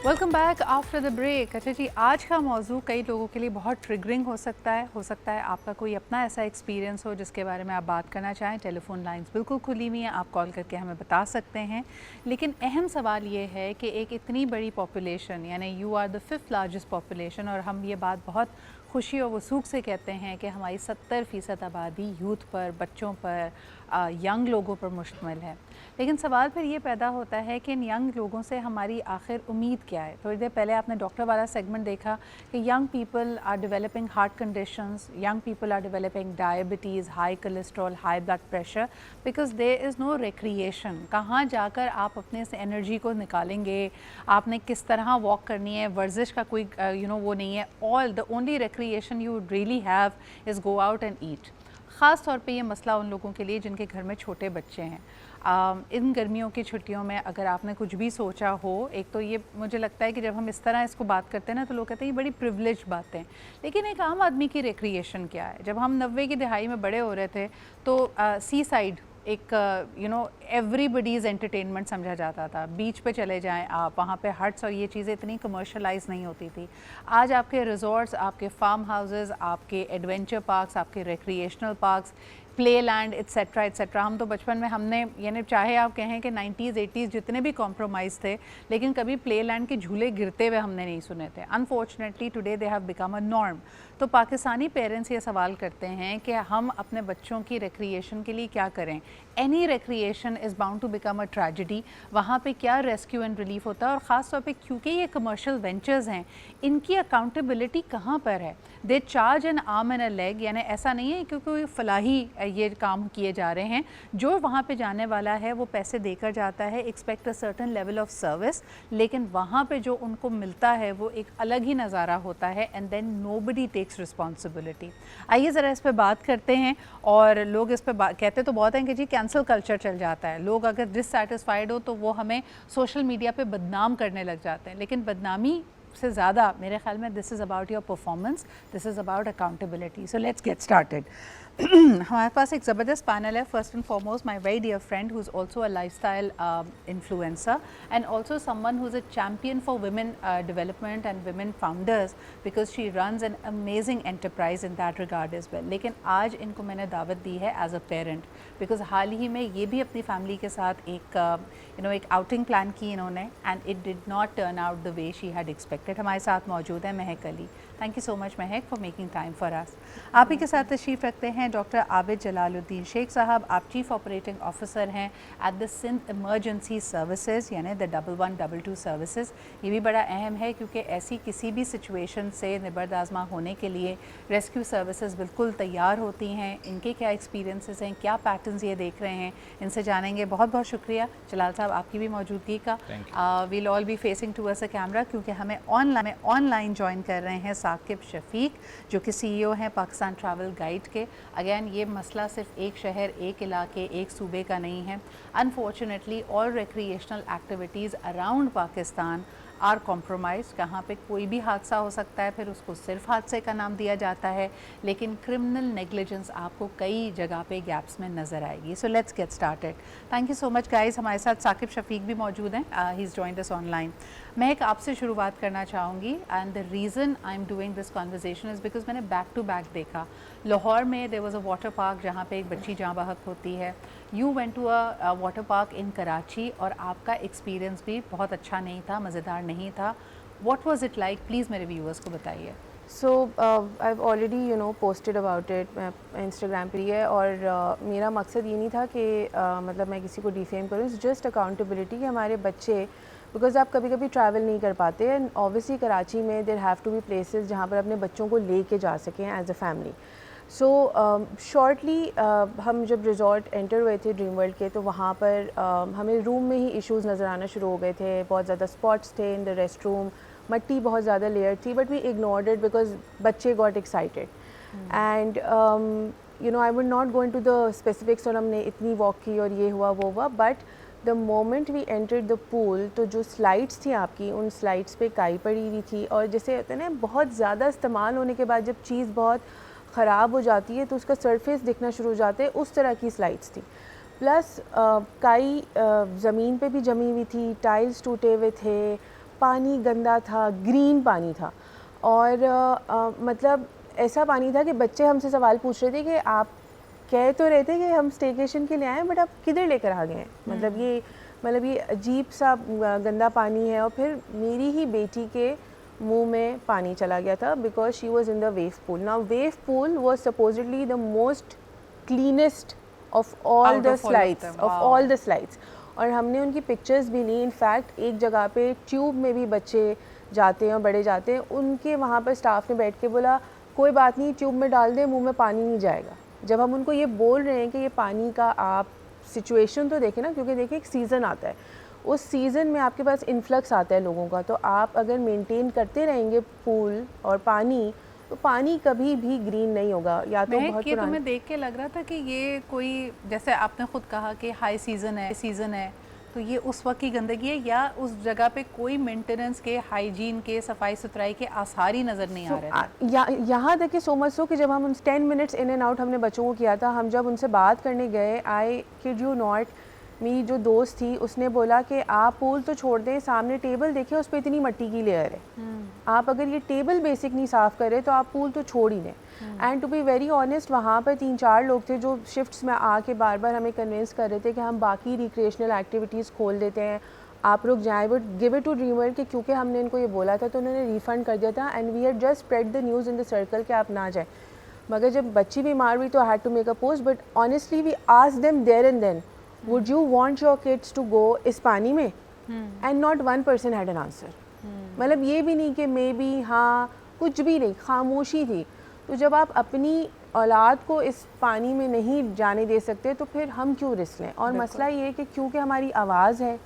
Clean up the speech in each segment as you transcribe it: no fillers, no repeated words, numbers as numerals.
Welcome back after the break. अच्छा जी, आज का मौजू कई लोगों के लिए बहुत ट्रिगरिंग हो सकता है आपका कोई अपना ऐसा एक्सपीरियंस हो जिसके बारे में आप बात करना चाहें। टेलीफोन लाइंस बिल्कुल खुली हुई हैं, आप कॉल करके हमें बता सकते हैं। लेकिन अहम सवाल ये है कि एक इतनी बड़ी पॉपुलेशन, यानी you are the 5th largest population, और हम ये बात बहुत खुशी और वसूख से कहते हैं कि हमारी 70% आबादी यूथ पर, बच्चों पर, यंग लोगों पर मुश्तमिल है। लेकिन सवाल फिर ये पैदा होता है कि इन यंग लोगों से हमारी आखिर उम्मीद क्या है। थोड़ी देर पहले आपने डॉक्टर वाला सेगमेंट देखा कि young people are developing heart conditions, young people are developing diabetes, high cholesterol, high blood pressure, because there is no recreation. कहाँ जाकर आप अपने से एनर्जी को निकालेंगे, आपने किस तरह वॉक करनी है, वर्जिश का कोई वो नहीं है। All the only recreation you really have is go out and eat. ख़ास तौर पे ये मसला उन लोगों के लिए जिनके घर में छोटे बच्चे हैं। इन गर्मियों की छुट्टियों में अगर आपने कुछ भी सोचा हो, एक तो ये मुझे लगता है कि जब हम इस तरह इसको बात करते हैं ना, तो लोग कहते हैं ये बड़ी प्रिविलेज बातें, लेकिन एक आम आदमी की रिक्रिएशन क्या है। जब हम 90 की दहाई में बड़े हो रहे थे तो सी साइड एक एवरीबडीज़ एंटरटेनमेंट समझा जाता था। बीच पे चले जाएं आप, वहाँ पे हट्स और ये चीज़ें इतनी कमर्शलाइज नहीं होती थी। आज आपके रिजॉर्ट्स, आपके फार्म हाउसेस, आपके एडवेंचर पार्क्स, आपके recreational parks, play land etcetera etcetera. हम तो बचपन में हमने, यानी चाहे आप कहें कि 90s 80s जितने भी कॉम्प्रोमाइज़ थे, लेकिन कभी प्ले लैंड के झूले गिरते हुए हमने नहीं सुने थे। Unfortunately today they have become a norm. तो पाकिस्तानी पेरेंट्स ये सवाल करते हैं कि हम अपने बच्चों की रिक्रिएशन के लिए क्या करें। Any recreation is bound to become a tragedy. वहाँ पे क्या रेस्क्यू एंड रिलीफ होता है, और ख़ास तौर पे क्योंकि ये कमर्शियल वेंचर्स हैं, इनकी अकाउंटेबिलिटी कहाँ पर है। They charge N arm and a leg, यानी ऐसा नहीं है क्योंकि कोई फलाही ये काम किए जा रहे हैं। जो वहाँ पे जाने वाला है वो पैसे देकर जाता है, expect a certain level of service, लेकिन वहाँ पे जो उनको मिलता है वो एक अलग ही नज़ारा होता है। And then nobody takes responsibility. आइए ज़रा इस पर बात करते हैं। और लोग इस पर कहते तो बहुत हैं कि जी कैंसल कल्चर चल जाता है, लोग अगर डिससैटिस्फाइड हो तो वो हमें सोशल मीडिया पे बदनाम करने लग जाते हैं। लेकिन बदनामी से ज़्यादा मेरे ख्याल में this is about your performance, this is about accountability. So let's get started. हमारे पास एक ज़बरदस्त पैनल है। First and foremost my very dear friend who is also a lifestyle influencer and also someone who is a champion for women development and women founders, because she runs an amazing enterprise in that regard as well. लेकिन आज इनको मैंने दावत दी है as a parent, because हाल ही में ये भी अपनी फैमिली के साथ एक एक आउटिंग प्लान की इन्होंने, and it did not turn out the way she had expected. हमारे साथ मौजूद है Mahak Ali. Thank you so much Mahak for making time for us. आप ही के साथ तशरीफ़ रखते हैं डॉक्टर आबिद जलालुद्दीन शेख साहब। आप चीफ़ ऑपरेटिंग ऑफिसर हैं at the Sindh emergency services, यानी द 1122 सर्विसेज। ये भी बड़ा अहम है क्योंकि ऐसी किसी भी सिचुएशन से निबर्दाज़मा होने के लिए रेस्क्यू सर्विसेज बिल्कुल तैयार होती हैं। इनके क्या एक्सपीरियंसेस हैं, क्या पैटर्न्स ये देख रहे हैं, इनसे जानेंगे। बहुत बहुत शुक्रिया जलाल साहब आपकी भी मौजूदगी का। We'll all be facing towards a camera क्योंकि हमें ऑनलाइन ज्वाइन कर रहे हैं साकिब शफीक, जो कि CEO हैं पाकिस्तान ट्रैवल गाइड के। अगेन ये मसला सिर्फ एक शहर, एक इलाके, एक सूबे का नहीं है। Unfortunately all recreational activities around Pakistan are compromise. कहाँ पे कोई भी हादसा हो सकता है, फिर उसको सिर्फ हादसे का नाम दिया जाता है, लेकिन क्रिमिनल नेग्लिजेंस आपको कई जगह पे गैप्स में नज़र आएगी। So let's get started. Thank you so much guys. हमारे साथ साकिब शफीक भी मौजूद हैं, he is joined us online. मैं एक आपसे शुरुआत करना चाहूँगी, and the reason I am doing this conversation is because मैंने बैक टू बैक देखा। लाहौर में there was a water park जहाँ पे एक बच्ची जाँ बहक होती है। You went to a water park in Karachi, और आपका एक्सपीरियंस भी बहुत अच्छा नहीं था, मज़ेदार नहीं था। What was it like, please मेरे व्यूअर्स को बताइए। सो I've already posted about it Instagram पे है, और मेरा मकसद ये नहीं था कि मतलब मैं किसी को डिफेम करूँ। इट्स जस्ट अकाउंटेबिलिटी कि हमारे बच्चे, बिकॉज आप कभी कभी ट्रैवल नहीं कर पाते, एंड ऑब्वियसली कराची में there have to be places जहाँ पर अपने बच्चों को ले के जा सकें as a family. So shortly हम जब रिजॉर्ट एंटर हुए थे ड्रीम वर्ल्ड के, तो वहाँ पर हमें रूम में ही इश्यूज़ नज़र आना शुरू हो गए थे। बहुत ज़्यादा स्पॉट्स थे इन द रेस्ट रूम, मट्टी बहुत ज़्यादा लेयर थी, but we ignored it because बच्चे got excited. And I would not go into the specifics, और हमने इतनी वॉक की और ये हुआ वो हुआ, but the moment we entered the pool, तो जो स्लाइड्स थी आपकी, उन स्लाइड्स पे काई पड़ी हुई थी, और जैसे होते हैं ना, बहुत ज़्यादा इस्तेमाल होने के बाद जब चीज़ बहुत ख़राब हो जाती है तो उसका सरफेस दिखना शुरू हो जाते हैं, उस तरह की स्लाइड्स थी। प्लस काई ज़मीन पे भी जमी हुई थी, टाइल्स टूटे हुए थे, पानी गंदा था, ग्रीन पानी था और मतलब ऐसा पानी था कि बच्चे हमसे सवाल पूछ रहे थे कि आप कह तो रहे थे कि हम स्टेकेशन के लिए आए हैं बट आप किधर लेकर आ गए हैं, मतलब ये अजीब सा गंदा पानी है। और फिर मेरी ही बेटी के मुंह में पानी चला गया था because she was in the wave pool. Now wave pool was supposedly the most cleanest of all the slides और हमने उनकी पिक्चर्स भी ली। इनफैक्ट एक जगह पे ट्यूब में भी बच्चे जाते हैं और बड़े जाते हैं, उनके वहाँ पर स्टाफ ने बैठ के बोला कोई बात नहीं, ट्यूब में डाल दें, मुंह में पानी नहीं जाएगा। जब हम उनको ये बोल रहे हैं कि ये पानी का आप सिचुएशन तो देखें ना, क्योंकि देखिए एक सीज़न आता है, उस सीज़न में आपके पास इन्फ्लक्स आता है लोगों का, तो आप अगर मेंटेन करते रहेंगे पूल और पानी, तो पानी कभी भी ग्रीन नहीं होगा। या तो बहुत ये तो मैं देख के लग रहा था कि ये कोई, जैसे आपने खुद कहा कि हाई सीज़न है तो ये उस वक्त की गंदगी है या उस जगह पे कोई मेंटेनेंस के, हाइजीन के, सफाई सुथराई के आसार ही नज़र नहीं आ रहे थे। यहाँ तक कि सो मच सो कि जब हम उन 10 मिनट्स इन एंड आउट हमने बच्चों को किया था, हम जब उनसे बात करने गए, आई किड यू नॉट, मेरी जो दोस्त थी उसने बोला कि आप पूल तो छोड़ दें, सामने टेबल देखिए उस पर इतनी मट्टी की लेयर है, आप अगर ये टेबल बेसिक नहीं साफ़ करें तो आप पूल तो छोड़ ही दें। And to be very honest, वहाँ पर 3-4 लोग थे जो शिफ्ट्स में आके बार बार हमें कन्विंस कर रहे थे कि हम बाकी रिक्रिएशनल एक्टिविटीज़ खोल देते हैं, आप लोग जाएँ, but give it to dreamer कि क्योंकि हमने इनको ये बोला था तो उन्होंने रिफ़ंड कर दिया था। And we had just spread the news in the circle कि आप ना जाएँ। मगर जब बच्ची बीमार हुई तो I had to make a post, but honestly we asked them there and then, would you want your kids to go इस पानी में? And not one person had an answer. मतलब ये भी नहीं कि मे बी, हाँ, कुछ भी नहीं, खामोशी थी। तो जब आप अपनी औलाद को इस पानी में नहीं जाने दे सकते तो फिर हम क्यों रिस्क लें? और मसला ये है कि क्योंकि हमारी आवाज़ है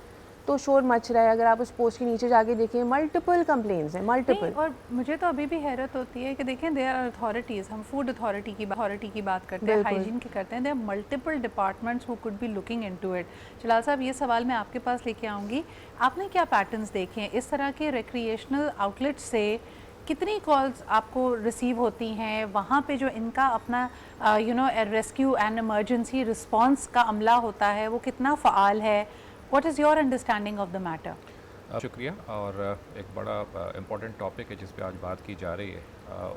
तो शोर मच रहा है। अगर आप उस पोस्ट के नीचे जाके देखें, मल्टीपल कंप्लेंट्स हैं, मल्टीपल। और मुझे तो अभी भी हैरत होती है कि देखें, देयर आर अथॉरिटीज़, हम फूड अथॉरिटी की बात करते हैं, हाइजीन की करते हैं, there are multiple departments who could be looking into it. Jalal sahab, ये सवाल मैं आपके पास लेके आऊँगी, आपने क्या पैटर्न्स देखे हैं इस तरह के रिक्रिएशनल आउटलेट्स से? कितनी कॉल्स आपको रिसीव होती हैं वहाँ पे जो इनका अपना रेस्क्यू एंड इमरजेंसी रिस्पांस का अमला होता है, वो कितना फ़ाल है? What is your understanding of the matter? शुक्रिया। और एक बड़ा इम्पॉर्टेंट टॉपिक है जिस पे आज बात की जा रही है।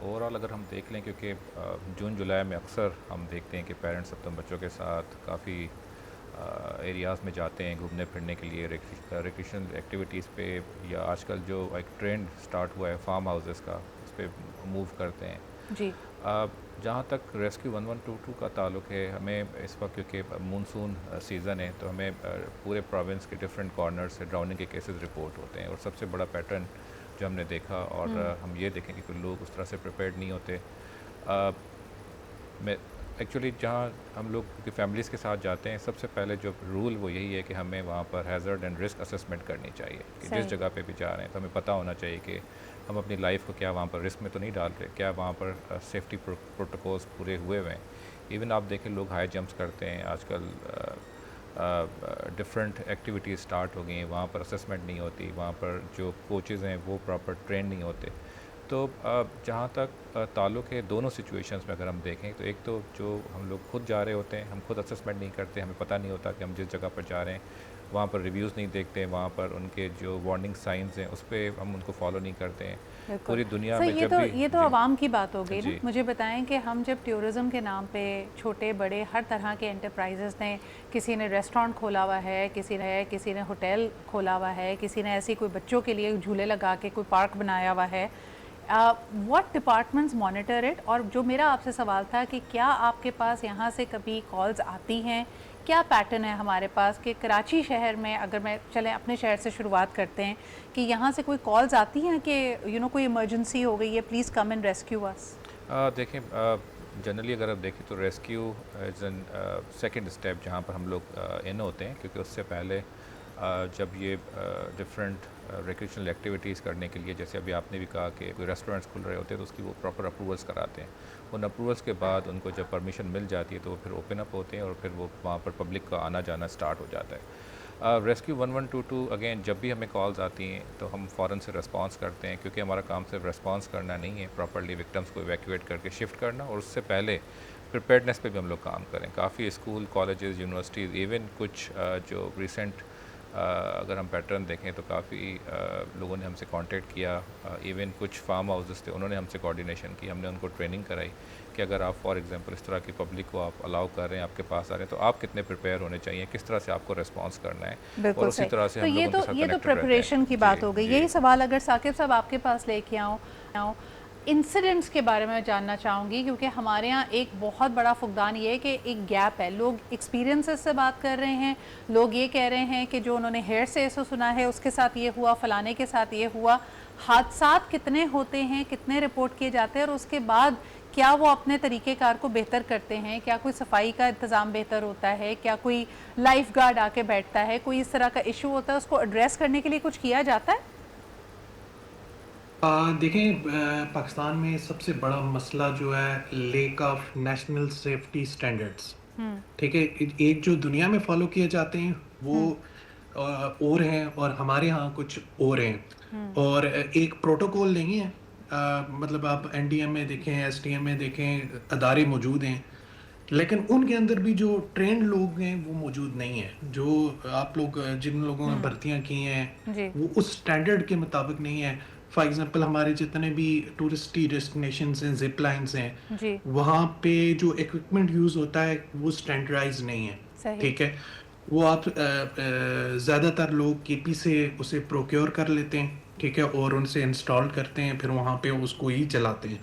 ओवरऑल अगर हम देख लें, क्योंकि जून जुलाई में अक्सर हम देखते हैं कि पेरेंट्स अपने बच्चों के साथ काफ़ी एरियाज़ में जाते हैं घूमने फिरने के लिए, रिक्रिएशनल एक्टिविटीज़ पे, या आजकल जो एक ट्रेंड स्टार्ट हुआ है फार्म हाउसेस का, उस पर मूव करते हैं जी। जहाँ तक रेस्क्यू 1122 का ताल्लुक़ है, हमें इस वक्त क्योंकि मानसून सीज़न है तो हमें पूरे प्रोविंस के डिफरेंट कॉर्नर से ड्राउनिंग के केसेस रिपोर्ट होते हैं। और सबसे बड़ा पैटर्न जो हमने देखा, और हम ये देखें कि कुछ लोग उस तरह से प्रिपेयर्ड नहीं होते। मैं एक्चुअली जहाँ हम लोग की फैमिलीज़ के साथ जाते हैं, सबसे पहले जो रूल वो यही है कि हमें वहाँ पर हैज़र्ड एंड रिस्क असेसमेंट करनी चाहिए कि जिस जगह पे भी जा रहे हैं तो हमें पता होना चाहिए कि हम अपनी लाइफ को क्या वहाँ पर रिस्क में तो नहीं डाल रहे, क्या वहाँ पर सेफ्टी प्रोटोकॉल्स पूरे हुए हुए हैं। इवन आप देखें लोग हाई जंप्स करते हैं आजकल, डिफरेंट एक्टिविटीज़ स्टार्ट हो गई हैं, वहाँ पर असेसमेंट नहीं होती, वहाँ पर जो कोचेज़ हैं वो प्रॉपर ट्रेन नहीं होते। तो जहाँ तक ताल्लुक़ है दोनों सिचुएशंस में अगर हम देखें, तो एक तो जो हम लोग खुद जा रहे होते हैं, हम खुद असेसमेंट नहीं करते, हमें पता नहीं होता कि हम जिस जगह पर जा रहे हैं वहाँ पर रिव्यूज़ नहीं देखते, वहाँ पर उनके जो वार्निंग साइंस हैं उस पर हम उनको फॉलो नहीं करते हैं। पूरी दुनिया में ये तो आवाम की बात हो गई ना। मुझे बताएं कि हम जब टूरिज़म के नाम पे छोटे बड़े हर तरह के एंटरप्राइजेज़ ने, किसी ने रेस्टोरेंट खोला हुआ है, किसी ने होटल खोला हुआ है, किसी ने ऐसी कोई बच्चों के लिए झूले लगा के कोई पार्क बनाया हुआ है, व्हाट डिपार्टमेंट्स मॉनिटर इट? और जो मेरा आपसे सवाल था कि क्या आपके पास यहाँ से कभी कॉल्स आती हैं? क्या पैटर्न है हमारे पास कि कराची शहर में, अगर मैं चलें अपने शहर से शुरुआत करते हैं, कि यहाँ से कोई कॉल्स आती हैं कि कोई इमरजेंसी हो गई है, प्लीज़ कम एंड रेस्क्यू अस? देखें, जनरली अगर आप देखें तो rescue is an second step जहाँ पर हम लोग इन होते हैं, क्योंकि उससे पहले जब ये डिफरेंट रिक्रिएशनल एक्टिविटीज़ करने के लिए, जैसे अभी आपने भी कहा कि कोई रेस्टोरेंट्स खुल रहे होते हैं तो उसकी वो प्रॉपर अप्रूवल्स कराते हैं। उन अप्रूवल्स के बाद उनको जब परमिशन मिल जाती है तो वो फिर ओपन अप होते हैं और फिर वो वहाँ पर पब्लिक का आना जाना स्टार्ट हो जाता है। रेस्क्यू 1122 अगेन जब भी हमें कॉल्स आती हैं तो हम फ़ौरन से रिस्पॉन्स करते हैं, क्योंकि हमारा काम सिर्फ रिस्पॉन्स करना नहीं है, प्रॉपर्ली विक्टिम्स को इवैक्यूएट करके शिफ्ट करना, और उससे पहले प्रिपेयर्डनेस पे भी हम लोग काम करें। काफ़ी स्कूल, कॉलेजेस, यूनिवर्सिटीज़, इवन कुछ जो रिसेंट अगर हम पैटर्न देखें तो काफ़ी लोगों ने हमसे कांटेक्ट किया, इवन कुछ फार्म हाउसेस थे उन्होंने हमसे कोऑर्डिनेशन की, हमने उनको ट्रेनिंग कराई कि अगर आप फॉर एग्जांपल इस तरह की पब्लिक को आप अलाउ कर रहे हैं, आपके पास आ रहे हैं, तो आप कितने प्रिपेयर होने चाहिए, किस तरह से आपको रिस्पॉन्स करना है, और बिल्कुल उसी सही। तरह से तो हम लोग उनके साथ ये तो कनेक्टेड रहते हैं। प्रिपरेशन की बात जी हो गई। जी यही सवाल अगर साकिब साहब आपके पास लेके आऊँ, इंसिडेंट्स के बारे में जानना चाहूँगी, क्योंकि हमारे यहाँ एक बहुत बड़ा फुकदान ये है कि एक गैप है। लोग एक्सपीरियंसेस से बात कर रहे हैं, लोग ये कह रहे हैं कि जो उन्होंने हेयर से ऐसा सुना है उसके साथ ये हुआ, फलाने के साथ ये हुआ। हादसात कितने होते हैं, कितने रिपोर्ट किए जाते हैं, और उसके बाद क्या वो अपने तरीक़ेकार को बेहतर करते हैं? क्या कोई सफाई का इंतज़ाम बेहतर होता है? क्या कोई लाइफ गार्ड आके बैठता है? कोई इस तरह का इशू होता है, उसको एड्रेस करने के लिए कुछ किया जाता है? देखें, पाकिस्तान में सबसे बड़ा मसला जो है lake of national safety standards. ठीक है, एक जो दुनिया में फॉलो किए जाते हैं वो और हैं, और हमारे यहाँ कुछ और हैं, और एक प्रोटोकॉल नहीं है। मतलब आप एनडीएम में देखें, एसटीएम में देखें, अदारे मौजूद हैं, लेकिन उनके अंदर भी जो ट्रेंड लोग हैं वो मौजूद नहीं है। जो आप लोग जिन लोगों ने भर्तियां की हैं जी वो उस स्टैंडर्ड के मुताबिक नहीं है। फॉर एग्जांपल हमारे जितने भी टूरिस्टी डेस्टिनेशंस हैं, जिप लाइन्स हैं, जी वहाँ पे जो इक्विपमेंट यूज़ होता है वो स्टैंडर्डाइज नहीं है। सही। ठीक है, वो आप ज़्यादातर लोग केपी से उसे प्रोक्योर कर लेते हैं, ठीक है, और उनसे इंस्टॉल करते हैं, फिर वहाँ पे उसको ही चलाते हैं।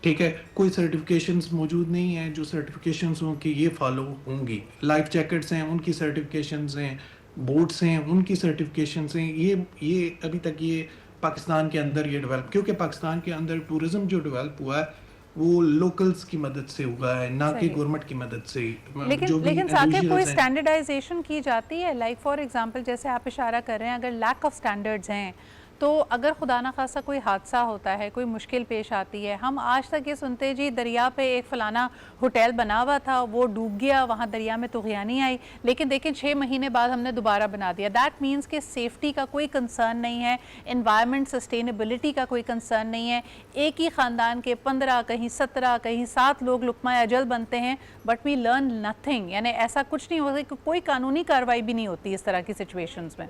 ठीक है, कोई सर्टिफिकेशंस मौजूद नहीं है जो सर्टिफिकेशंस हों कि ये फॉलो होंगी। लाइफ जैकेट्स हैं, उनकी सर्टिफिकेशंस हैं, बोट्स हैं, उनकी सर्टिफिकेशंस हैं। ये अभी तक ये पाकिस्तान के अंदर ये डेवलप, क्योंकि पाकिस्तान के अंदर टूरिज्म जो डेवलप हुआ है वो लोकल्स की मदद से हुआ है, ना कि सही। गवर्नमेंट की मदद से। लेकिन जो भी लेकिन साकिब, कोई इंडिविजुअल्स हैं, स्टैंडर्डाइजेशन की जाती है? लाइक फॉर एग्जांपल जैसे आप इशारा कर रहे हैं, अगर लैक ऑफ स्टैंडर्ड्स हैं, तो अगर खुदा ना खासा कोई हादसा होता है, कोई मुश्किल पेश आती है, हम आज तक ये सुनते हैं जी दरिया पे एक फ़लाना होटल बना हुआ था, वो डूब गया, वहाँ दरिया में तुग़यानी आई, लेकिन देखें 6 महीने बाद हमने दोबारा बना दिया। दैट मीन्स कि सेफ्टी का कोई कंसर्न नहीं है, एनवायरनमेंट सस्टेनेबिलिटी का कोई कंसर्न नहीं है। एक ही ख़ानदान के 15, कहीं 17, कहीं 7 लोग लुक़मा अजल बनते हैं, बट वी लर्न नथिंग। यानी ऐसा कुछ नहीं होता, कोई कानूनी कार्रवाई भी नहीं होती इस तरह की सिचुएशंस में।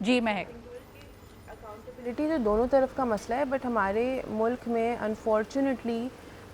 जी महक। अकाउंटेबिलिटी तो दोनों तरफ का मसला है, बट हमारे मुल्क में अनफॉर्चुनेटली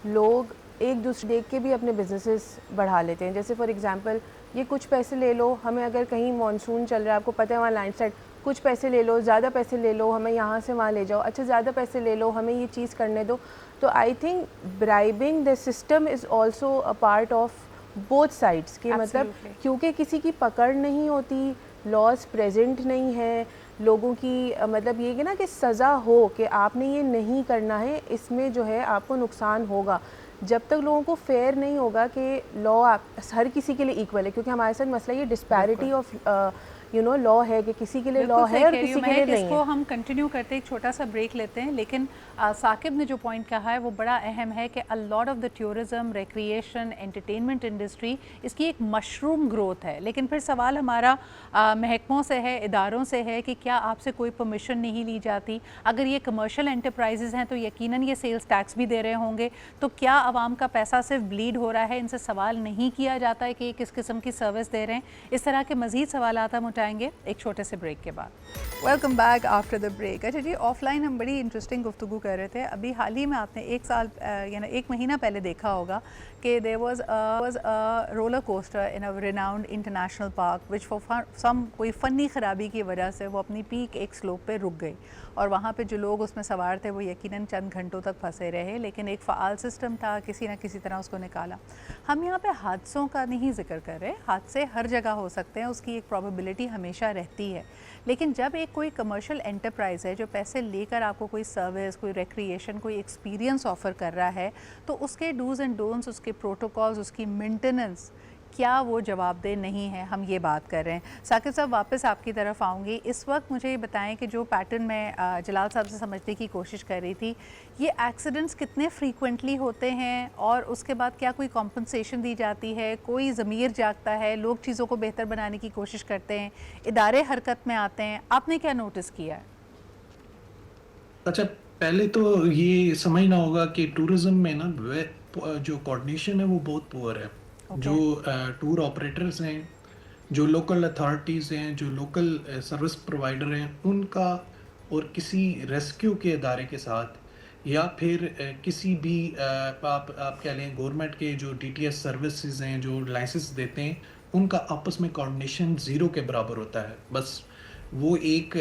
लोग एक दूसरे देख के भी अपने बिजनेसेस बढ़ा लेते हैं। जैसे फॉर एग्जांपल, ये कुछ पैसे ले लो, हमें अगर कहीं मानसून चल रहा है, आपको पता है वहाँ लैंडस्लाइड, कुछ पैसे ले लो, ज़्यादा पैसे ले लो, हमें यहाँ से वहाँ ले जाओ, अच्छा ज़्यादा पैसे ले लो, हमें ये चीज़ करने दो। तो I think bribing the system is also a part of both sides के, मतलब Absolutely. क्योंकि किसी की पकड़ नहीं होती, लॉज प्रेजेंट नहीं है, लोगों की मतलब ये कि ना कि सज़ा हो कि आपने ये नहीं करना है, इसमें जो है आपको नुकसान होगा। जब तक लोगों को फेयर नहीं होगा कि लॉ हर किसी के लिए इक्वल है, क्योंकि हमारे साथ मसला ये डिस्पैरिटी ऑफ लॉ है कि किसी के लिए लॉ है और किसी के लिए नहीं इसको है। हम कंटिन्यू करते एक छोटा सा ब्रेक लेते हैं, लेकिन साकिब ने जो पॉइंट कहा है वो बड़ा अहम है कि a lot of the tourism, recreation, entertainment industry, इसकी एक मशरूम ग्रोथ है। लेकिन फिर सवाल हमारा महकमों से है, इदारों से है कि क्या आपसे कोई परमिशन नहीं ली जाती? अगर ये कमर्शियल एंटरप्राइजेज़ हैं तो यकीनन ये सेल्स टैक्स भी दे रहे होंगे, तो क्या आवाम का पैसा सिर्फ ब्लीड हो रहा है? इनसे सवाल नहीं किया जाता है कि ये किस किस्म की सर्विस दे रहे हैं? इस तरह के मज़ीद सवालात हम उठाएंगे एक छोटे से ब्रेक के बाद। Welcome back after the break. अच्छा जी, ऑफलाइन हम बड़ी इंटरेस्टिंग गुफ्तगू कर रहे थे। अभी हाल ही में आपने एक साल यानी 1 महीना पहले देखा होगा कि there was a roller coaster in a renowned international park which for some कोई फ़नी ख़राबी की वजह से वो अपनी पीक एक स्लोप पे रुक गई, और वहाँ पे जो लोग उसमें सवार थे वो यकीनन चंद घंटों तक फंसे रहे, लेकिन एक फ़ाल सिस्टम था, किसी न किसी तरह उसको निकाला। हम यहाँ पे हादसों का नहीं जिक्र कर रहे, हादसे हर जगह हो सकते हैं, उसकी एक प्रोबेबिलिटी हमेशा रहती है, लेकिन जब एक कोई कमर्शियल एंटरप्राइज़ है जो पैसे लेकर आपको कोई सर्विस, कोई रिक्रिएशन, कोई एक्सपीरियंस ऑफ़र कर रहा है, तो उसके डूज़ एंड डोंट्स, उसके प्रोटोकॉल्स, उसकी मेंटेनेंस, क्या वो जवाबदेह नहीं है? हम ये बात कर रहे हैं। साकिब साहब, वापस आपकी तरफ आऊँगी। इस वक्त मुझे ये बताएं कि जो पैटर्न मैं जलाल साहब से समझने की कोशिश कर रही थी, ये एक्सीडेंट्स कितने फ्रीक्वेंटली होते हैं, और उसके बाद क्या कोई कॉम्पनसेशन दी जाती है? कोई ज़मीर जागता है, लोग चीज़ों को बेहतर बनाने की कोशिश करते हैं, इदारे हरकत में आते हैं, आपने क्या नोटिस किया है? अच्छा, पहले तो ये समझना होगा कि टूरिज्म में ना जो कोऑर्डिनेशन है वो बहुत पुअर है। जो ओके। टूर ऑपरेटर्स हैं, जो लोकल अथॉरिटीज़ हैं, जो लोकल सर्विस प्रोवाइडर हैं, उनका और किसी रेस्क्यू के इदारे के साथ या फिर किसी भी आप कह लें गवर्नमेंट के जो डीटीएस सर्विसेज हैं जो लाइसेंस देते हैं, उनका आपस में कोऑर्डिनेशन ज़ीरो के बराबर होता है। बस वो एक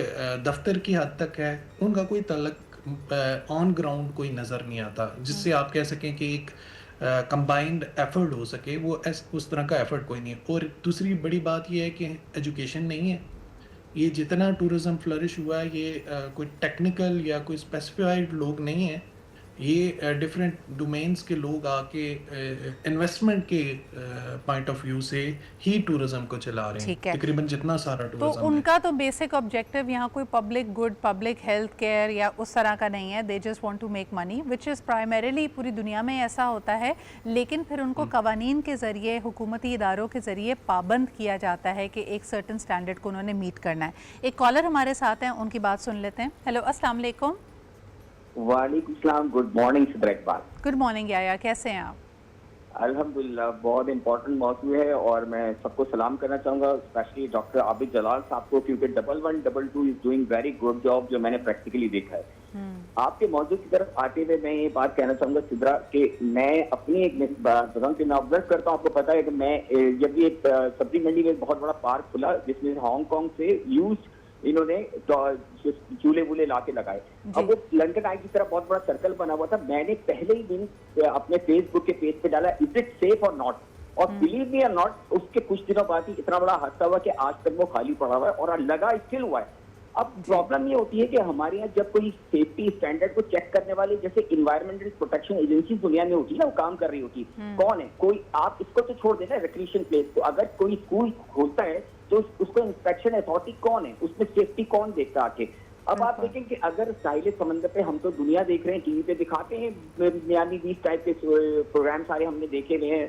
दफ्तर की हद तक है, उनका कोई तल्लक ऑन ग्राउंड कोई नज़र नहीं आता जिससे आप कह सकें कि एक कंबाइंड एफर्ट हो सके। वो उस तरह का एफर्ट कोई नहीं है। और दूसरी बड़ी बात ये है कि एजुकेशन नहीं है। ये जितना टूरिज़्म फ्लरिश हुआ है, ये कोई टेक्निकल या कोई स्पेसिफाइड लोग नहीं हैं, ये डिफरेंट डोमेन्स के लोग आके इन्वेस्टमेंट के पॉइंट ऑफ व्यू से ही टूरिज़्म को चला रहे हैं। ठीक है। तकरीबन जितना सारा तो टूरिज़्म है। उनका तो बेसिक ऑब्जेक्टिव यहाँ कोई public good, public health care या उस तरह का नहीं है। They just want to make money, which is primarily पूरी दुनिया में ऐसा होता है। लेकिन फिर उनको कवानीन के ज़रिए, हुकूमती इदारों के ज़रिए पाबंद किया जाता है कि एक सर्टन स्टैंडर्ड को उन्होंने मीट करना है। एक कॉलर हमारे साथ हैं, उनकी बात सुन लेते हैं। हेलो, अस्सलाम वालेकुम। वालेकुम सलाम, good morning Sidra Iqbal. Good morning याया, कैसे हैं आप? अल्हम्दुलिल्लाह, बहुत इंपॉर्टेंट मौजू है और मैं सबको सलाम करना चाहूँगा, स्पेशली डॉक्टर आबिद जलाल साहब को, क्योंकि 1112 is doing very good job जो मैंने प्रैक्टिकली देखा है। आपके मौजू की तरफ आते हुए मैं ये बात कहना चाहूँगा सिद्रा कि मैं अपनी एक बात बताऊँ कि मैं ऑब्जर्व करता हूँ। आपको पता है कि मैं जब भी एक सब्जी मंडी में एक बहुत बड़ा पार्क खुला जिसमें हांगकांग से यूज इन्होंने चूल्हे वूल्हे ला के लगाए। अब वो लंदन आई की तरह बहुत बड़ा सर्कल बना हुआ था। मैंने पहले ही दिन अपने फेसबुक के पेज पे डाला, इज इट सेफ और नॉट, और बिलीव मी और नॉट, उसके कुछ दिनों बाद ही इतना बड़ा हादसा हुआ कि आज तक वो खाली पड़ा हुआ है और लगा स्टिल हुआ है। अब प्रॉब्लम ये होती है कि हमारे यहाँ जब कोई सेफ्टी स्टैंडर्ड को चेक करने वाले जैसे इन्वायरमेंटल प्रोटेक्शन एजेंसी दुनिया में होती है ना, वो काम कर रही होती है। कौन है? कोई, आप इसको तो छोड़ देना रिक्रिएशन प्लेस को, अगर कोई स्कूल खोलता है तो उसको इंस्पेक्शन अथॉरिटी कौन है, उसमें सेफ्टी कौन देखता आके। अब आप देखें कि अगर साहिल समंदर पे हम तो दुनिया देख रहे हैं, टीवी पे दिखाते हैं मियामी बीच टाइप के प्रोग्राम सारे हमने देखे हुए हैं।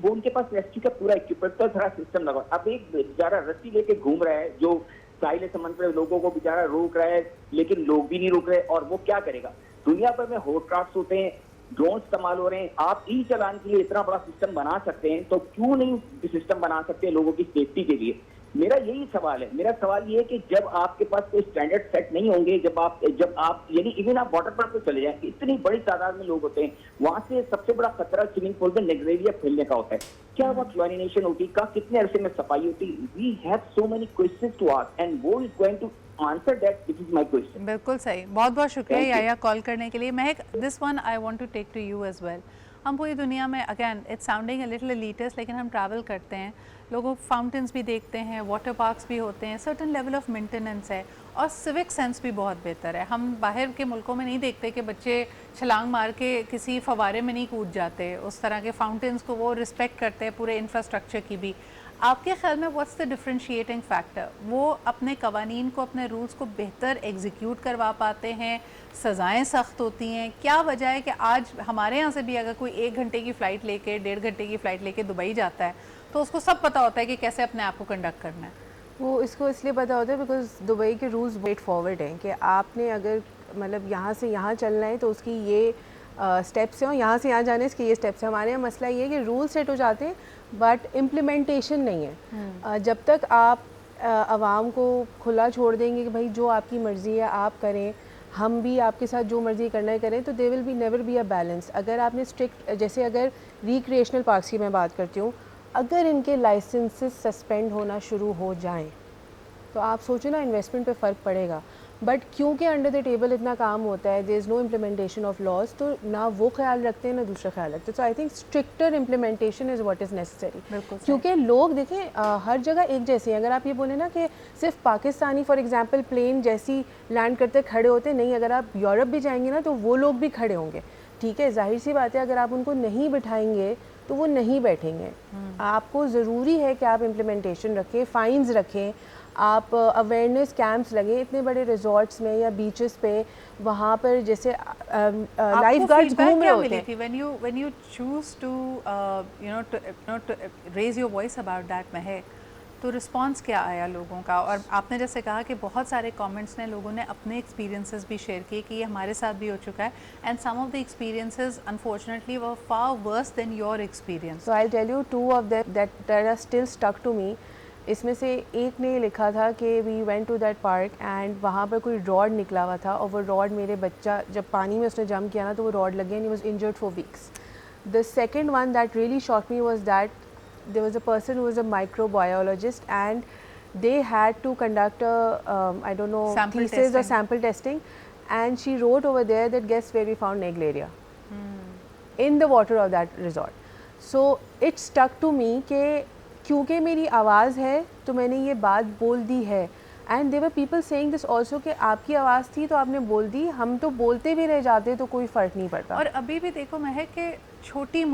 वो उनके पास रेस्क्यू का पूरा इक्विपमेंट का सारा सिस्टम लगा। अब एक बेचारा रस्सी लेके घूम रहा है जो साहिल समंदर में लोगों को बेचारा रोक रहा है, लेकिन लोग भी नहीं रोक रहे, और वो क्या करेगा? दुनिया भर में होटक्राफ्ट होते हैं, ड्रोन इस्तेमाल हो रहे हैं। आप ई चालान के लिए इतना बड़ा सिस्टम बना सकते हैं, तो क्यों नहीं सिस्टम बना सकते लोगों की सेफ्टी के लिए? मेरा यही सवाल है। मेरा सवाल ये है कि जब आपके पास कोई स्टैंडर्ड सेट नहीं होंगे, जब आप यानी इवन आप वाटर पार्क पे चले जाएं, इतनी बड़ी तादाद में लोग होते हैं, वहां से सबसे बड़ा खतरा स्विमिंग पूल में नेग्रेरिया फैलने का होता है। क्या वहाँ क्लोरिनेशन होती है? कितने अरसे में सफाई होती? We have so many questions to ask and वो is going to answer that. This is my question. बिल्कुल सही, बहुत बहुत शुक्रिया याया कॉल करने के लिए। Mehak, this one I want to take to you as well. हम पूरी दुनिया में, again it's sounding a little elitist, लेकिन हम ट्रैवल करते हैं, लोगों फाउंटेन्स भी देखते हैं, वाटर पार्क्स भी होते हैं, सर्टन लेवल ऑफ मेंटेनेंस है और सिविक सेंस भी बहुत बेहतर है। हम बाहर के मुल्कों में नहीं देखते कि बच्चे छलांग मार के किसी फवारे में नहीं कूद जाते, उस तरह के फाउंटेन्स को वो रिस्पेक्ट करते हैं, पूरे इंफ्रास्ट्रक्चर की भी। आपके ख्याल में व्हाट्स द डिफरेंशिएटिंग फैक्टर? वो अपने कवानीन को, अपने रूल्स को बेहतर एग्जीक्यूट करवा पाते हैं, सज़ाएं सख्त होती हैं? क्या वजह है कि आज हमारे यहाँ से भी अगर कोई 1 घंटे की फ़्लाइट लेके, 1.5 घंटे की फ़्लाइट लेके दुबई जाता है तो उसको सब पता होता है कि कैसे अपने आप को कंडक्ट करना है? वो इसको इसलिए पता होता है बिकॉज दुबई के रूल्स वेट फॉरवर्ड हैं कि आपने अगर मतलब यहाँ से यहाँ चलना है तो उसकी ये स्टेप्स हैं, और यहाँ से यहाँ जाने इसके ये स्टेप्स हैं। हमारे यहाँ मसला ये है कि रूल सेट हो जाते हैं बट इम्प्लीमेंटेशन नहीं है। जब तक आप आवाम को खुला छोड़ देंगे कि भाई जो आपकी मर्ज़ी है आप करें, हम भी आपके साथ जो मर्ज़ी करना है करें, तो they will be never be a balance. अगर आपने स्ट्रिक्ट, जैसे अगर रिक्रिएशनल पार्क्स की मैं बात करती हूँ, अगर इनके लाइसेंसेस सस्पेंड होना शुरू हो जाएं तो आप सोचो ना इन्वेस्टमेंट पे फ़र्क पड़ेगा। बट क्योंकि अंडर द टेबल इतना काम होता है, there is no implementation of laws, तो ना वो ख्याल रखते हैं ना दूसरा ख्याल रखते हैं। So I think stricter implementation is what is necessary, क्योंकि लोग देखें हर जगह एक जैसे हैं। अगर आप ये बोले ना कि सिर्फ पाकिस्तानी फॉर एग्जांपल प्लेन जैसी लैंड करते खड़े होते नहीं, अगर आप यूरोप भी जाएंगे ना तो वो लोग भी खड़े होंगे। ठीक है, जाहिर सी बात है, अगर आप उनको नहीं बिठाएंगे तो वो नहीं बैठेंगे। आपको ज़रूरी है कि आप इम्प्लीमेंटेशन रखें, फ़ाइन्स रखें, आप अवेयरनेस कैंप्स लगे इतने बड़े रिजॉर्ट्स में या बीचेस पे, वहाँ पर जैसे लाइफ गार्ड्स घूम रहे होते हैं। When you choose to you know to raise your voice about that, महक, तो रिस्पांस क्या आया लोगों का? और आपने जैसे कहा कि बहुत सारे कमेंट्स ने लोगों ने अपने एक्सपीरियंसेस भी शेयर किए कि ये हमारे साथ भी हो चुका है, and some of the experiences unfortunately were far worse than your experience. So I'll tell you two of them that are still stuck to me. इसमें से एक ने लिखा था कि we went to that park and वहाँ पर कोई रॉड निकला हुआ था और वो रॉड मेरे बच्चा जब पानी में उसने जंप किया ना तो वो रॉड लग गया and he was injured for weeks. The second one that really shocked me was that there was a person who was a microbiologist and they had to conduct a I don't know Sample thesis or testing. sample testing, and she wrote over there that guess where we found Naegleria in the water of that resort. So it stuck to me कि क्योंकि मेरी आवाज़ है तो मैंने ये बात बोल दी है. And there're people saying this also कि आपकी आवाज़ थी तो आपने बोल दी, हम तो बोलते भी रह जाते तो कोई फ़र्क नहीं पड़ता. और अभी भी देखो महक कि छोटी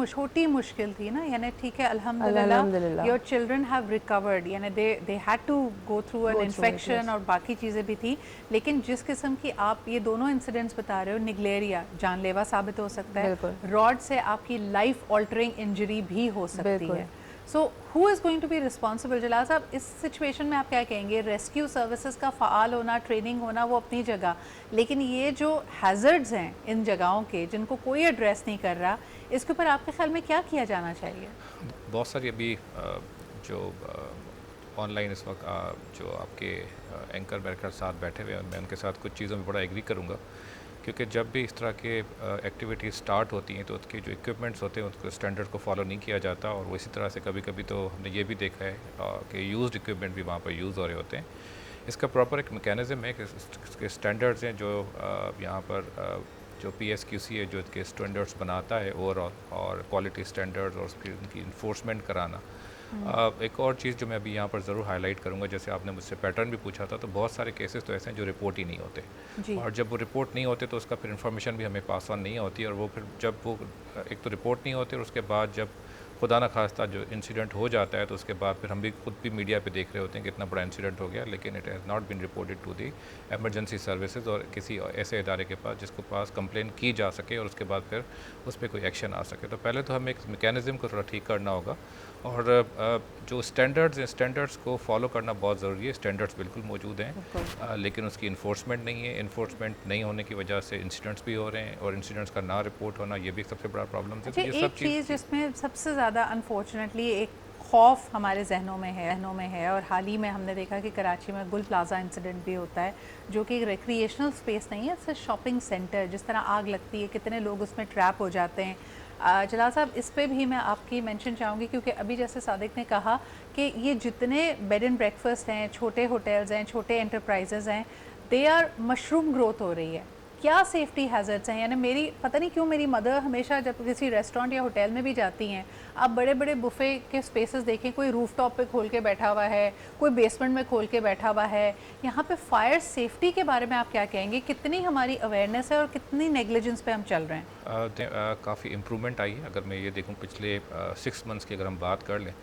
मुश्किल थी ना, यानी ठीक है अल्हम्दुलिल्लाह. अल्हम्दुलिल्लाह योर चिल्ड्रन हैव रिकवर्ड, यानी they had to go through an infection और बाकी चीज़ें भी थी, लेकिन जिस किस्म की आप ये दोनों इंसिडेंट्स बता रहे हो, निगलेरिया जानलेवा साबित हो सकता है, रॉड से आपकी लाइफ ऑल्टरिंग इंजरी भी हो सकती है. So who is going to be responsible? Jalal साहब, इस सिचुएशन में आप क्या कहेंगे? रेस्क्यू सर्विसेज का फ़ाल होना, ट्रेनिंग होना वो अपनी जगह, लेकिन ये जो हैज़र्ड्स हैं इन जगहों के जिनको कोई एड्रेस नहीं कर रहा, इसके ऊपर आपके ख्याल में क्या किया जाना चाहिए? बहुत सारी अभी जो ऑनलाइन इस वक्त जो आपके एंकर मेरे साथ बैठे हुए हैं, मैं उनके साथ कुछ चीज़ों में बड़ा एग्री करूँगा, क्योंकि जब भी इस तरह के एक्टिविटीज़ स्टार्ट होती हैं तो उसके जो इक्विपमेंट्स होते हैं उसके स्टैंडर्ड को फॉलो नहीं किया जाता, और वो इसी तरह से कभी कभी तो हमने ये भी देखा है कि यूज्ड इक्विपमेंट भी वहाँ पर यूज़ हो रहे होते हैं. इसका प्रॉपर एक मैकेनिज़्म है कि इसके स्टैंडर्ड्स हैं जो यहाँ पर जो PSQC है जो इसके स्टैंडर्ड्स बनाता है ओवरऑल, और क्वालिटी स्टैंडर्ड्स और उसकी उनकी इन्फोर्समेंट कराना. एक और चीज़ जो मैं अभी यहाँ पर ज़रूर हाईलाइट करूँगा, जैसे आपने मुझसे पैटर्न भी पूछा था, तो बहुत सारे केसेस तो ऐसे हैं जो रिपोर्ट ही नहीं होते जी. और जब वो रिपोर्ट नहीं होते तो उसका फिर इन्फॉर्मेशन भी हमें पास ऑन नहीं होती, और वो फिर जब वो एक तो रिपोर्ट नहीं होते और उसके बाद जब खुदा न खास्ता जो इंसिडेंट हो जाता है तो उसके बाद फिर हम भी खुद भी मीडिया पे देख रहे होते हैं कि इतना बड़ा इंसिडेंट हो गया, लेकिन it has not been reported to the emergency services और किसी ऐसे इदारे के पास जिसको पास कंप्लेन की जा सके और उसके बाद फिर उस पर कोई एक्शन आ सके. तो पहले तो हमें एक मैकेनिज़्म को थोड़ा ठीक करना होगा, और जो स्टैंडर्ड्स हैं स्टैंडर्ड्स को फॉलो करना बहुत ज़रूरी है. स्टैंडर्ड्स बिल्कुल मौजूद हैं, लेकिन उसकी इन्फोर्समेंट नहीं है. इन्फोर्समेंट नहीं होने की वजह से इंसिडेंट्स भी हो रहे हैं, और इंसिडेंट्स का ना रिपोर्ट होना ये भी सबसे बड़ा प्रॉब्लम है. अच्छा, एक चीज़ जिसमें सबसे ज़्यादा अनफॉर्चुनेटली एक खौफ हमारे जहनों में है और हाल ही में हमने देखा कि कराची में गुल प्लाजा इंसिडेंट भी होता है, जो कि एक रिक्रिएशनल स्पेस नहीं है, इट्स शॉपिंग सेंटर. जिस तरह आग लगती है, कितने लोग उसमें ट्रैप हो जाते हैं. जलाल साहब, इस पे भी मैं आपकी मेंशन चाहूँगी, क्योंकि अभी जैसे सादिक ने कहा कि ये जितने बेड एंड ब्रेकफास्ट हैं, छोटे होटल्स हैं, छोटे एंटरप्राइजेज़ हैं, दे आर मशरूम ग्रोथ हो रही है. क्या सेफ्टी हैज़र्ड्स हैं? यानी मेरी पता नहीं क्यों मेरी मदर हमेशा जब किसी रेस्टोरेंट या होटल में भी जाती हैं, आप बड़े बड़े बुफ़े के स्पेसेस देखें, कोई रूफटॉप पे खोल के बैठा हुआ है, कोई बेसमेंट में खोल के बैठा हुआ है. यहाँ पे फायर सेफ्टी के बारे में आप क्या कहेंगे? कितनी हमारी अवेयरनेस है और कितनी नेग्लिजेंस पे हम चल रहे हैं? काफ़ी इम्प्रूवमेंट आई है. अगर मैं ये देखूँ पिछले 6 मंथ्स की अगर हम बात कर लें,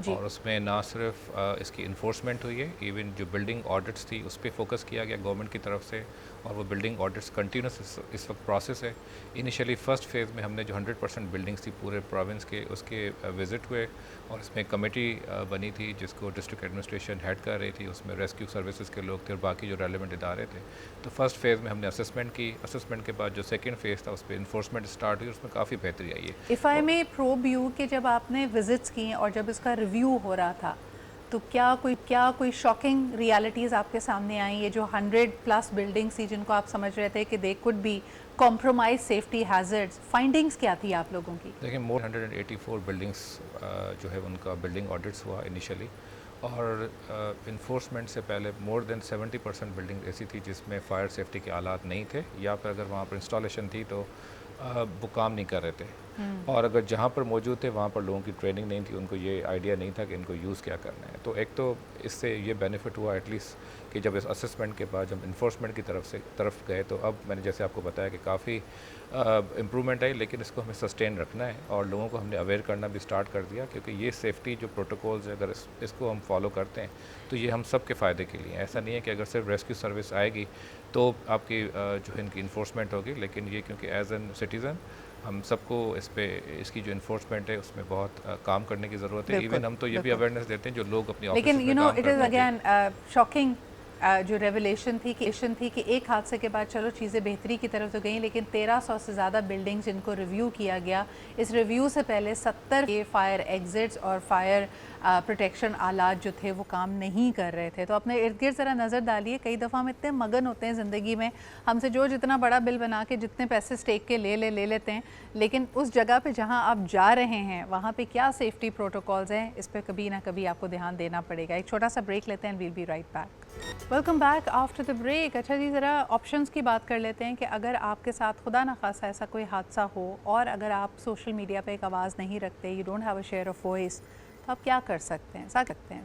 और उसमें ना सिर्फ इसकी इन्फोर्समेंट हुई है, इवन जो बिल्डिंग ऑडिट्स थी उस पर फोकस किया गया गवर्नमेंट की तरफ से, और वो बिल्डिंग ऑडिट्स कंटिन्यूस इस वक्त प्रोसेस है. इनिशियली फ़र्स्ट फेज़ में हमने जो 100% बिल्डिंग्स थी पूरे प्रोविंस के, उसके विज़िट हुए, और इसमें कमेटी बनी थी जिसको डिस्ट्रिक्ट एडमिनिस्ट्रेशन हेड कर रही थी. उसमें रेस्क्यू सर्विसेज के लोग थे और बाकी जो रेलिवेंट इदारे थे. तो फर्स्ट फेज़ में हमने असेसमेंट की. असेसमेंट के बाद जो सेकेंड फेज़ था उस पर इन्फोर्समेंट स्टार्ट हुई, उसमें काफ़ी बेहतरी आई है. If I may probe you कि जब आपने विजिट्स की और जब इसका रिव्यू हो रहा था, तो क्या कोई शॉकिंग रियलिटीज़ आपके सामने आई? ये जो 100+ बिल्डिंग्स थी जिनको आप समझ रहे थे कि they could be compromise safety hazards, findings क्या थी आप लोगों की? देखिए, मोर 184 बिल्डिंग्स जो है उनका बिल्डिंग ऑडिट्स हुआ इनिशियली, और इन्फोर्समेंट से पहले मोर देन 70% बिल्डिंग ऐसी थी जिसमें फायर सेफ्टी के आलात नहीं थे, या फिर अगर वहाँ पर इंस्टॉलेशन थी तो वो काम नहीं कर रहे थे. और अगर जहाँ पर मौजूद थे वहाँ पर लोगों की ट्रेनिंग नहीं थी, उनको ये आइडिया नहीं था कि इनको यूज़ क्या करना है. तो एक तो इससे ये बेनिफिट हुआ एटलीस्ट कि जब इस असेसमेंट के बाद जब इन्फोर्समेंट की तरफ गए, तो अब मैंने जैसे आपको बताया कि काफ़ी इम्प्रूवमेंट आई, लेकिन इसको हमें सस्टेन रखना है और लोगों को हमने अवेयर करना भी स्टार्ट कर दिया, क्योंकि ये सेफ्टी जो प्रोटोकॉल्स है अगर इसको हम फॉलो करते हैं तो ये हम सब के फ़ायदे के लिए. ऐसा नहीं है कि अगर सिर्फ रेस्क्यू सर्विस आएगी तो आपकी जो है इनकी इन्फोर्समेंट होगी, लेकिन ये क्योंकि एज एन सिटीज़न हम सबको इस पे इसकी जो इन्फोर्समेंट है उसमें बहुत काम करने की ज़रूरत है। बिल्कुल, इवन हम तो ये भी बिल्कुल। अवेयरनेस देते हैं जो लोग अपनी लेकिन ऑफिस यू में नो काम इट कर इज़ रहे हैं। अगेन शॉकिंग जो रेवलेशन थी कि एक हादसे के बाद चलो चीज़ें बेहतरी की तरफ तो गई, लेकिन 1300 से ज़्यादा बिल्डिंग्स जिनको रिव्यू किया गया, इस रिव्यू से पहले 70 के फायर एग्जिट्स और फायर प्रोटेक्शन आलात जो थे वो काम नहीं कर रहे थे। तो अपने इर्द गिर्द ज़रा नज़र डालिए। कई दफ़ा हम इतने मगन होते हैं ज़िंदगी में, हमसे जो जितना बड़ा बिल बना के जितने पैसे स्टेक के ले लेते हैं, लेकिन उस जगह पे जहाँ आप जा रहे हैं वहाँ पे क्या सेफ्टी प्रोटोकॉल्स हैं, इस पर कभी ना कभी आपको ध्यान देना पड़ेगा। एक छोटा सा ब्रेक लेते हैं, we'll be right back. Welcome back after the break. अच्छा जी, ज़रा ऑप्शंस की बात कर लेते हैं कि अगर आपके साथ खुदा न खासा ऐसा कोई हादसा हो और अगर आप सोशल मीडिया पे एक आवाज़ नहीं रखते, you don't have a share of voice, तो आप क्या कर सकते हैं?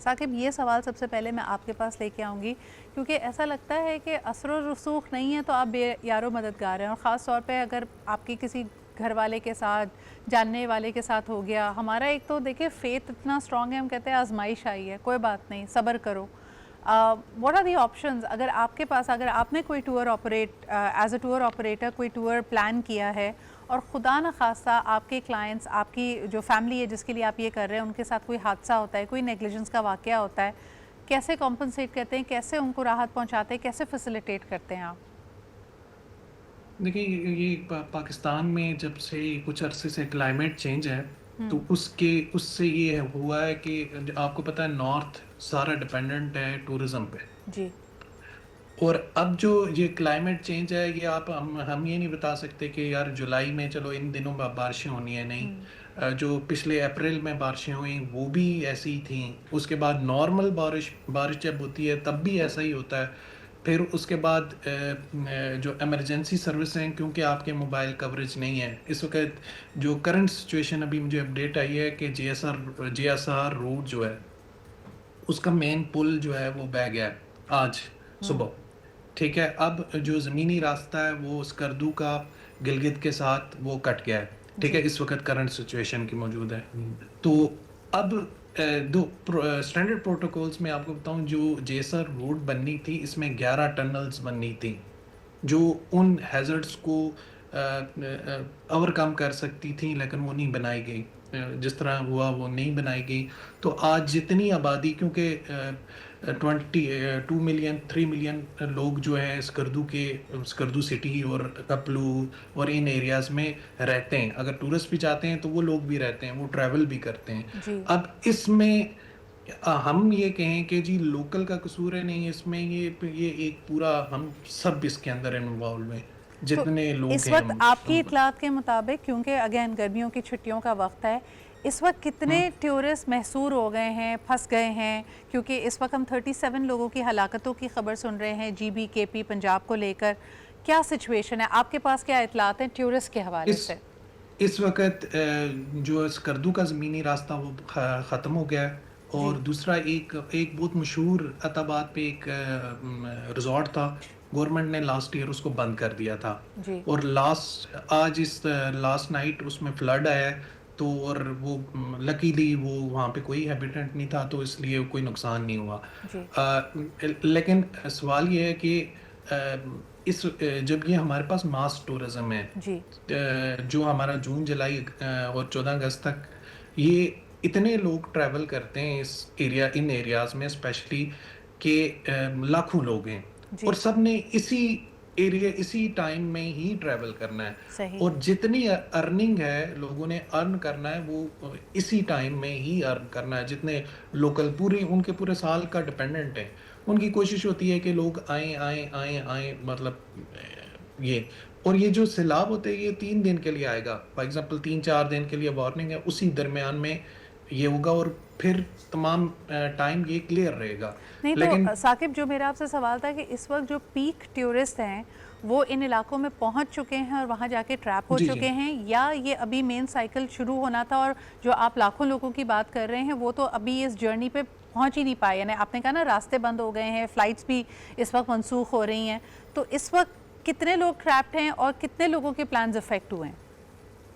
साकिब, ये सवाल सबसे पहले मैं आपके पास लेके आऊँगी, क्योंकि ऐसा लगता है कि असर रसूख नहीं है तो आप बेयारो मददगार हैं, और ख़ास तौर पे अगर आपकी किसी घर वाले के साथ, जानने वाले के साथ हो गया। हमारा एक तो देखिए फेथ इतना स्ट्रॉन्ग है, हम कहते हैं आजमाइश आई है, कोई बात नहीं, सब्र करो। What are the options? अगर आपके पास, अगर आपने कोई tour operate as a tour operator कोई टूर प्लान किया है और खुदा न खास्ता आपके क्लाइंट्स, आपकी जो फैमिली है जिसके लिए आप ये कर रहे हैं, उनके साथ कोई हादसा होता है, कोई नेग्लिजेंस का वाक़या होता है, कैसे कॉम्पनसेट करते हैं, कैसे उनको राहत पहुँचाते हैं, कैसे फैसिलिटेट करते हैं आप? देखिए ये पाकिस्तान में जब से कुछ अरसे से क्लाइमेट चेंज है, तो उससे ये हुआ है कि आपको पता है नॉर्थ सारा डिपेंडेंट है टूरिज्म पे। जी। और अब जो ये क्लाइमेट चेंज है, ये हम ये नहीं बता सकते कि यार जुलाई में चलो इन दिनों बारिशें होनी है, नहीं। जो पिछले अप्रैल में बारिशें हुई वो भी ऐसी ही थी। उसके बाद नॉर्मल बारिश जब होती है तब भी ऐसा ही होता है। फिर उसके बाद जो इमरजेंसी सर्विस हैं, क्योंकि आपके मोबाइल कवरेज नहीं है इस वक्त, जो करंट सिचुएशन अभी मुझे अपडेट आई है कि जेएसआर रोड जो है उसका मेन पुल जो है वो बह गया है आज सुबह। ठीक है, अब जो ज़मीनी रास्ता है वो स्कर्दू का गिलगित के साथ वो कट गया है। ठीक है, इस वक्त करंट सिचुएशन की मौजूद है। तो अब दो स्टैंडर्ड प्रोटोकॉल्स में आपको बताऊं, जो जेसर रोड बननी थी इसमें 11 टनल्स बननी थी जो उन हैजर्ड्स को ओवरकम कर सकती थी, लेकिन वो नहीं बनाई गई। जिस तरह हुआ वो नहीं बनाई गई। तो आज जितनी आबादी, क्योंकि 2 मिलियन 3 मिलियन लोग जो है स्कर्दू सिटी और कपलू और इन एरियाज़ में रहते हैं। अगर टूरिस्ट भी जाते हैं तो वो लोग भी रहते हैं, वो ट्रैवल भी करते हैं। जी। अब इसमें हम ये कहें कि जी लोकल का कसूर है, नहीं। इसमें ये एक पूरा हम सब इसके अंदर इन्वॉल्व हैं, तो जितने लोग इस हैं। वक्त आपकी इतलात के मुताबिक, क्योंकि अगेन गर्मियों की छुट्टियों का वक्त है, इस वक्त कितने टूरिस्ट महसूर हो गए हैं, फंस गए हैं? क्योंकि इस वक्त हम 37 लोगों की हलाकतों की खबर सुन रहे हैं GBKP पंजाब को लेकर। क्या सिचुएशन है, आपके पास क्या इतलात हैं टूरिस्ट के हवाले से? इस वक्त जो स्कर्दू का ज़मीनी रास्ता वो ख़त्म हो गया है। और दूसरा एक बहुत मशहूर अताबाद पे एक रिजॉर्ट था, गवर्नमेंट ने लास्ट ईयर उसको बंद कर दिया था। जी। और लास्ट नाइट उसमें फ्लड आया है, तो और वो लकीली वो वहाँ पे कोई हैबिटेंट नहीं था, तो इसलिए कोई नुकसान नहीं हुआ। लेकिन सवाल ये है कि जब ये हमारे पास मास टूरिज्म है, जी। जो हमारा जून जुलाई और 14 अगस्त तक ये इतने लोग ट्रैवल करते हैं इन एरियाज में स्पेशली, कि लाखों लोग हैं और सब ने इसी टाइम में ही ट्रैवल करना है। सही। और जितनी अर्निंग है लोगों ने अर्न करना है वो इसी टाइम में ही अर्न करना है। जितने लोकल उनके पूरे साल का डिपेंडेंट है, उनकी कोशिश होती है कि लोग आए, मतलब ये। और ये जो सैलाब होते हैं ये 3 दिन के लिए आएगा, फॉर एग्जांपल 3-4 दिन के लिए वार्निंग है, उसी दरमियान में ये होगा और फिर तमाम टाइम ये क्लियर रहेगा। नहीं लेकिन तो साकिब, जो मेरा आपसे सवाल था कि इस वक्त जो पीक टूरिस्ट हैं वो इन इलाकों में पहुंच चुके हैं और वहां जाके ट्रैप हो चुके हैं, या ये अभी मेन साइकिल शुरू होना था और जो आप लाखों लोगों की बात कर रहे हैं वो तो अभी इस जर्नी पे पहुंच ही नहीं पाए? यानी आपने कहा ना रास्ते बंद हो गए हैं, फ्लाइट्स भी इस वक्त मनसूख हो रही हैं, तो इस वक्त कितने लोग ट्रैप्ड हैं और कितने लोगों के प्लान्स अफेक्ट हुए हैं?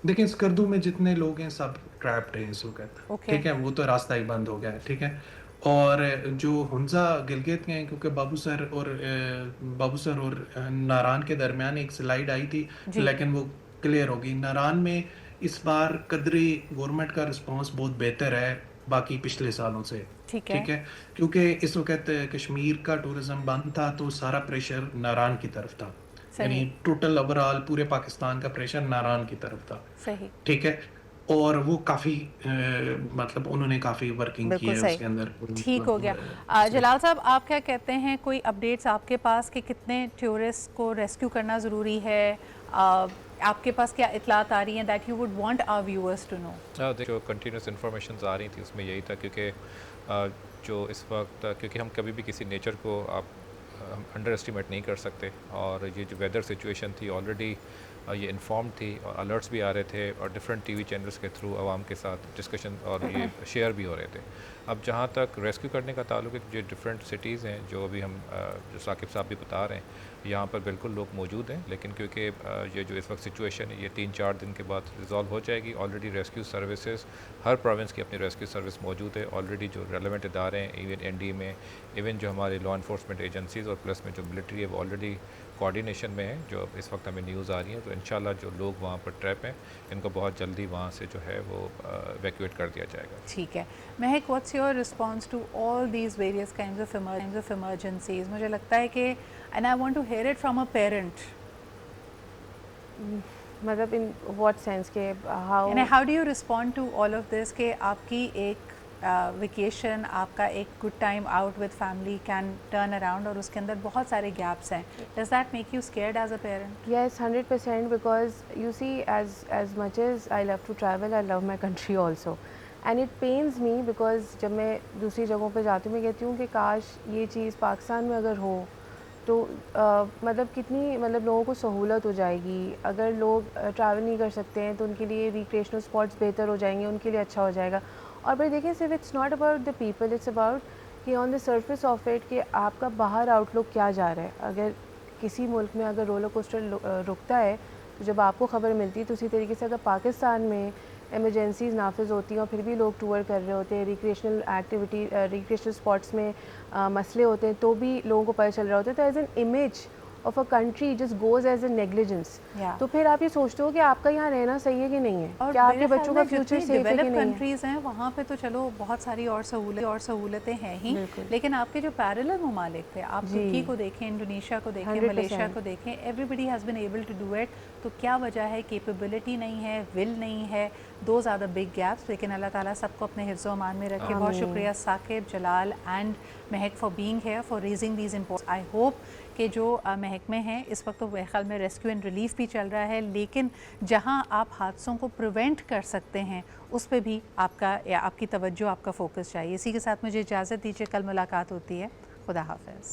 देखिए, स्कर्दू में जितने लोग हैं सब ट्रैप्ड हैं इस वक्त। ठीक है, वो तो रास्ता ही बंद हो गया है। ठीक है, और जो हुंजा गिलगित के हैं, क्योंकि बाबूसर और नारान के दरमियान एक स्लाइड आई थी, लेकिन वो क्लियर होगी। नारान में इस बार कदरी गवर्नमेंट का रिस्पांस बहुत बेहतर है बाकी पिछले सालों से। ठीक है। ठीक है, क्योंकि इस वक्त कश्मीर का टूरिज्म बंद था तो सारा प्रेशर नारान की तरफ था, यानी सही। टोटल ओवरऑल पूरे पाकिस्तान का प्रेशर नारान की तरफ था। सही। ठीक है, और वो काफ़ी मतलब उन्होंने काफ़ी वर्किंग की बिल्कुल है सही। उसके अंदर। ठीक हो गया। जलाल साहब, आप क्या कहते हैं, कोई अपडेट्स आपके पास कि कितने टूरिस्ट को रेस्क्यू करना ज़रूरी है? आपके पास क्या इतलात आ रही हैं that you would want our viewers to know? जो कंटिन्यूस इन्फॉर्मेशन आ रही थी उसमें यही था, क्योंकि जो इस वक्त क्योंकि हम कभी भी किसी नेचर को आप हम अंडर एस्टिमेट नहीं कर सकते, और ये जो वेदर सिचुएशन थी ऑलरेडी ये इन्फॉर्म थी और अलर्ट्स भी आ रहे थे और डिफरेंट टीवी चैनल्स के थ्रू आवाम के साथ डिस्कशन और ये शेयर भी हो रहे थे। अब जहाँ तक रेस्क्यू करने का ताल्लुक है, जो डिफरेंट सिटीज़ हैं जो अभी हम जो साकिब साहब भी बता रहे हैं, यहाँ पर बिल्कुल लोग मौजूद हैं, लेकिन क्योंकि ये जो इस वक्त सिचुएशन है ये 3-4 दिन के बाद रिजॉल्व हो जाएगी। ऑलरेडी रेस्क्यू सर्विसेज हर प्रोविंस की अपनी रेस्क्यू सर्विस मौजूद है। ऑलरेडी जो रेलेवेंट इदारे हैं, इवन एनडी में, इवन जो हमारे लॉ इन्फोर्समेंट एजेंसीज़ और प्लस में जो मिलिट्री है वो ऑलरेडी कोऑर्डिनेशन में है, जो इस वक्त हमें न्यूज़ आ रही है। तो इंशाल्लाह जो लोग वहाँ पर ट्रैप हैं इनको बहुत जल्दी वहाँ से जो है वो इवैक्यूएट कर दिया जाएगा। ठीक है। Mehak, what's your response to all these various kinds of emergencies? मुझे लगता है कि and I want to hear it from a parent, मतलब इन व्हाट सेंस के how do you respond to all of this कि आपकी एक वेकेशन, आपका एक good time out with family can turn around और उसके अंदर बहुत सारे गैप्स हैं। Does that make you scared as a parent? Yes, 100%, because you see, as much as I love to travel, I love my country also, and it pains me because जब मैं दूसरी जगहों पे जाती हूँ मैं कहती हूँ कि काश ये चीज़ पाकिस्तान में अगर हो तो मतलब कितनी मतलब लोगों को सहूलत हो जाएगी। अगर लोग ट्रैवल नहीं कर सकते हैं तो उनके लिए रिक्रिएशनल स्पॉट्स बेहतर हो जाएंगे, उनके लिए अच्छा हो जाएगा। और भाई देखिए, सिर्फ it's not about the people, it's about कि on the surface of it कि आपका बाहर आउटलुक क्या जा रहा है। अगर किसी मुल्क में अगर रोलर कोस्टर रुकता है तो जब आपको ख़बर मिलती है, तो उसी तरीके से अगर पाकिस्तान में एमरजेंसीज नाफिज होती हैं और फिर भी लोग टूर कर रहे होते हैं, रिक्रिएशनल स्पॉट्स में मसले होते हैं, तो भी लोगों को पता चल रहा होता है, तो as an image of a country just goes as a negligence. तो फिर आप ये सोचते हो कि आपका यहाँ रहना सही है कि नहीं है, और क्या आपके बच्चों का फ्यूचर सेफ है कि नहीं है। कंट्रीज़ हैं वहाँ पे तो चलो बहुत सारी और सहूलतें हैं ही, लेकिन आपके जो पैरेलल ममालिक थे, आप तुर्की को देखें, इंडोनेशिया को देखें, मलेशिया को देखें, everybody has been able to do it. तो क्या वजह है? कैपेबिलिटी नहीं है, विल नहीं है, दो ज़्यादा बिग गैप्स। लेकिन अल्लाह ताला सबको अपने हिफ्ज़ अमान में रखे। बहुत शुक्रिया साकिब, जलाल and Mahak for being here, for raising these important. I hope कि जो महकमे हैं इस वक्त तो मेरे ख्याल में रेस्क्यू एंड रिलीफ भी चल रहा है, लेकिन जहां आप हादसों को प्रिवेंट कर सकते हैं उस पे भी आपकी तवज्जो, आपका फोकस चाहिए। इसी के साथ मुझे इजाज़त दीजिए, कल मुलाकात होती है। खुदा हाफ़िज़।